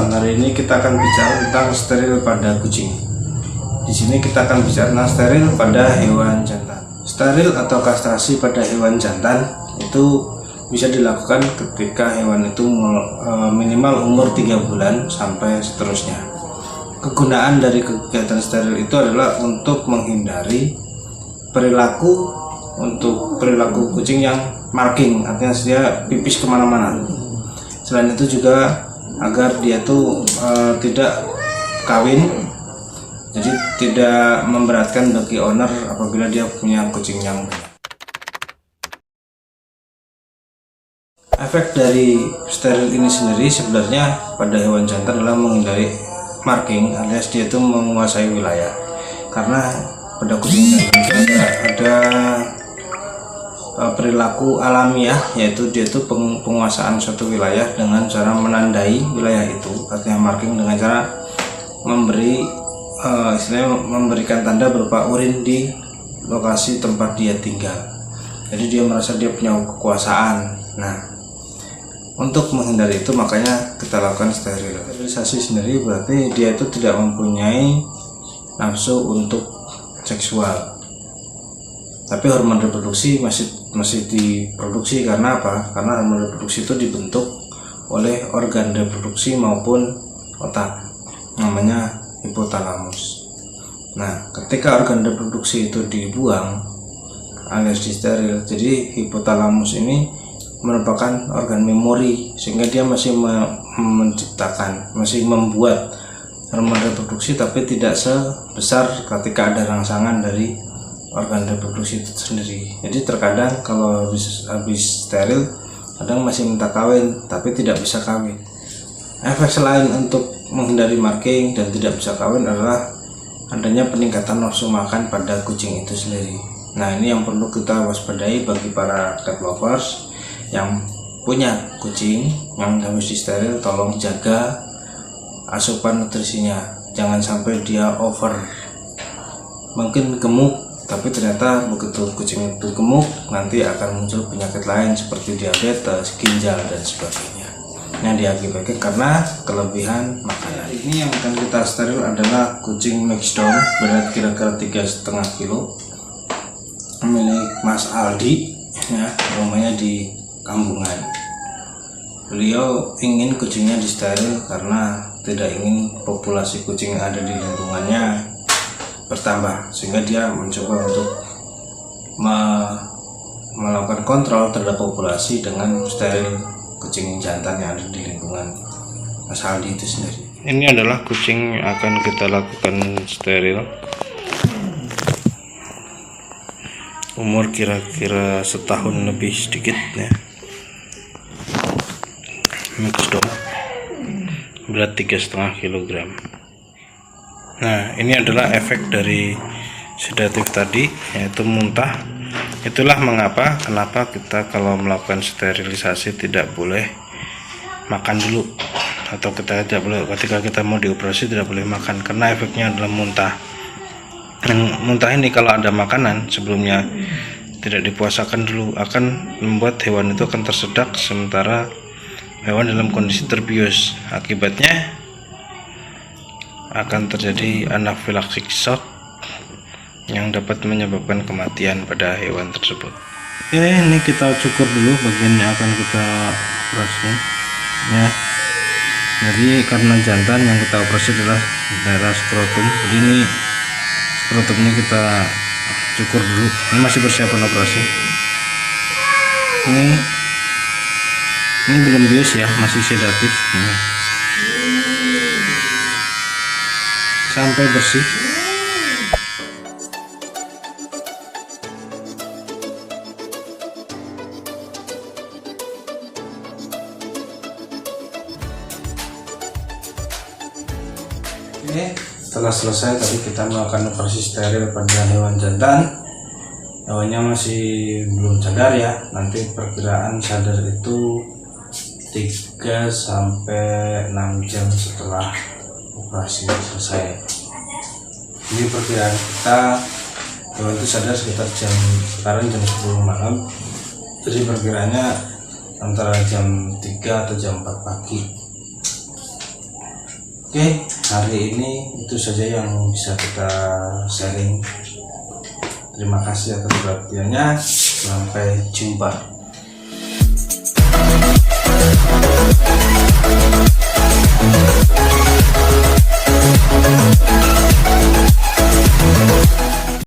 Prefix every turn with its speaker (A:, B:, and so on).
A: teman-teman, hari ini kita akan bicara tentang steril pada kucing. Di sini kita akan bicara tentang steril pada hewan jantan. Steril atau kastrasi pada hewan jantan itu bisa dilakukan ketika hewan itu minimal umur 3 bulan sampai seterusnya. Kegunaan dari kegiatan steril itu adalah untuk menghindari perilaku kucing yang marking, artinya dia pipis kemana-mana. Selain itu juga agar dia tuh tidak kawin, jadi tidak memberatkan bagi owner apabila dia punya kucing yang banyak. Efek dari steril ini sendiri sebenarnya pada hewan jantan adalah menghindari marking, alias dia itu menguasai wilayah. Karena pada kucing jantan ada perilaku alamiah, yaitu dia itu penguasaan suatu wilayah dengan cara menandai wilayah itu, artinya marking dengan cara memberikan tanda berupa urin di lokasi tempat dia tinggal. Jadi dia merasa dia punya kekuasaan. Nah, untuk menghindari itu makanya kita lakukan sterilisasi sendiri, berarti dia itu tidak mempunyai nafsu untuk seksual. Tapi hormon reproduksi masih diproduksi. Karena apa? Karena hormon reproduksi itu dibentuk oleh organ reproduksi maupun otak, namanya hipotalamus. Nah, ketika organ reproduksi itu dibuang alias disteril, jadi hipotalamus ini merupakan organ memori, sehingga dia masih menciptakan, masih membuat hormon reproduksi, tapi tidak sebesar ketika ada rangsangan dari organ reproduksi itu sendiri. Jadi terkadang kalau habis steril, kadang masih minta kawin tapi tidak bisa kawin. Efek selain untuk menghindari marking dan tidak bisa kawin adalah adanya peningkatan nafsu makan pada kucing itu sendiri. Nah, ini yang perlu kita waspadai bagi para cat lovers yang punya kucing yang habis disteril. Tolong jaga asupan nutrisinya, jangan sampai dia over. Mungkin gemuk, tapi ternyata begitu kucing itu gemuk nanti akan muncul penyakit lain seperti diabetes, ginjal dan sebagainya yang diakibatkan karena kelebihan makanan. Ini yang akan kita steril adalah kucing mixed-dog berat kira-kira 3,5 kilo milik Mas Aldi, ya, rumahnya di Kambungan. Beliau ingin kucingnya disteril karena tidak ingin populasi kucing yang ada di lingkungannya bertambah, sehingga dia mencoba untuk melakukan kontrol terhadap populasi dengan steril kucing jantan yang ada di lingkungan Mas Aldi itu sendiri. Ini adalah kucing yang akan kita lakukan steril, umur kira-kira setahun lebih sedikit, ya. Mixed dog, berat 3,5 kg. Nah, ini adalah efek dari sedatif tadi, yaitu muntah. Itulah kenapa kita kalau melakukan sterilisasi tidak boleh makan dulu, atau kita tidak boleh ketika kita mau dioperasi tidak boleh makan, karena efeknya adalah muntah. Dan muntah ini kalau ada makanan sebelumnya tidak dipuasakan dulu akan membuat hewan itu akan tersedak, sementara hewan dalam kondisi terbius. Akibatnya akan terjadi anafilaktik shock yang dapat menyebabkan kematian pada hewan tersebut. Oke, ini kita cukur dulu bagian yang akan kita operasi, ya. Jadi karena jantan yang kita operasi adalah daerah skrotum, jadi ini skrotumnya kita cukur dulu. Ini masih persiapan operasi. Ini belum bius, ya, masih sedatif. Sampai bersih. Oke, setelah selesai tadi kita melakukan operasi steril pada hewan jantan. Hewannya masih belum sadar, ya. Nanti perkiraan sadar itu 3 sampai 6 jam setelah operasi selesai. Jadi perkiraan kita hewan itu sadar sekitar sekarang jam 10 malam. Jadi perkiraannya antara jam 3 atau jam 4 pagi. Oke, hari ini itu saja yang bisa kita sharing. Terima kasih atas perhatiannya. Sampai jumpa.